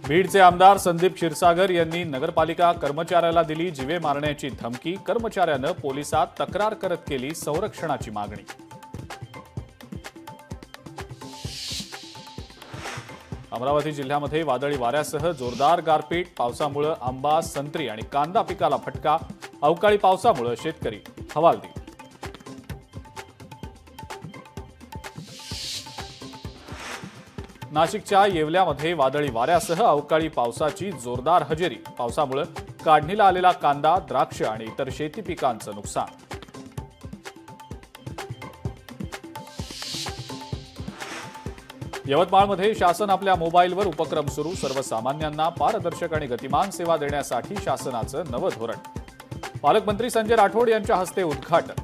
बीडचे आमदार संदीप क्षीरसागर यांनी नगरपालिका कर्मचाऱ्याला दिली जीवे मारण्याची धमकी। कर्मचाऱ्यानं पोलिसात तक्रार करत केली संरक्षणाची मागणी। अमरावती जिल्ह्यामध्ये वादळी वाऱ्यासह जोरदार गारपीट। पावसामुळे आंबा, संत्री आणि कांदा पिकाला फटका। अवकाळी पावसामुळे शेतकरी हवालदिल। नाशिकच्या येवल्यामध्ये वादळी वाऱ्यासह अवकाळी पावसाची जोरदार हजेरी। पावसामुळे काढणीला आलेला कांदा, द्राक्ष आणि इतर शेती पिकांचं नुकसान। यवतमाळमध्ये शासन आपल्या मोबाईलवर उपक्रम सुरू। सर्वसामान्यांना पारदर्शक आणि गतिमान सेवा देण्यासाठी शासनाचं नवं धोरण। पालकमंत्री संजय राठोड यांच्या हस्ते उद्घाटन।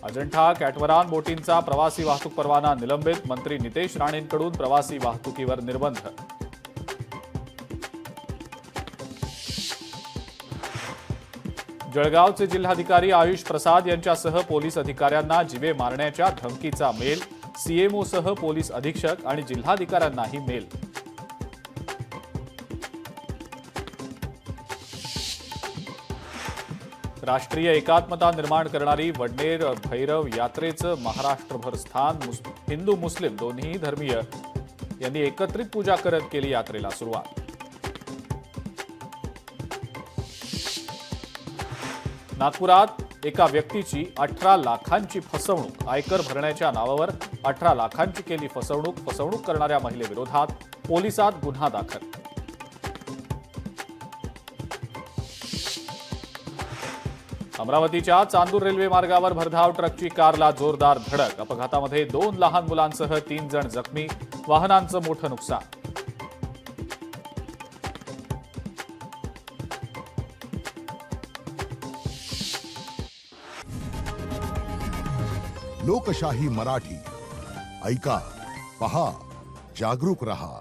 अजंठा कॅटमरान बोटींचा प्रवासी वाहतूक परवाना निलंबित। मंत्री नितेश राणेंकडून प्रवासी वाहतुकीवर निर्बंध। जळगावचे जिल्हाधिकारी आयुष प्रसाद यांच्यासह पोलीस अधिकाऱ्यांना जीवे मारण्याच्या धमकीचा मेल। सीएमओसह पोलीस अधीक्षक आणि जिल्हाधिकाऱ्यांनाही मेल। राष्ट्रीय एकात्मता निर्माण करणारी वडनेर भैरव यात्रेचं महाराष्ट्रभर स्थान। हिंदू मुस्लिम दोन्ही धर्मीय यांनी एकत्रित पूजा करत केली यात्रेला सुरुवात। नागपुरात एका व्यक्तीची 18 लाखांची फसवणूक। आयकर भरण्याच्या नावावर 18 लाखांची केली फसवणूक। फसवणूक करणाऱ्या महिलेविरोधात पोलिसात गुन्हा दाखल। अमरावतीच्या चांदूर रेल्वे मार्गावर भरधाव ट्रकची कारला जोरदार धडक। अपघातामध्ये 2 लहान मुलांसह 3 जण जखमी। वाहनांचं मोठं नुकसान। लोकशाही मराठी ऐका, पहा, जागरूक रहा।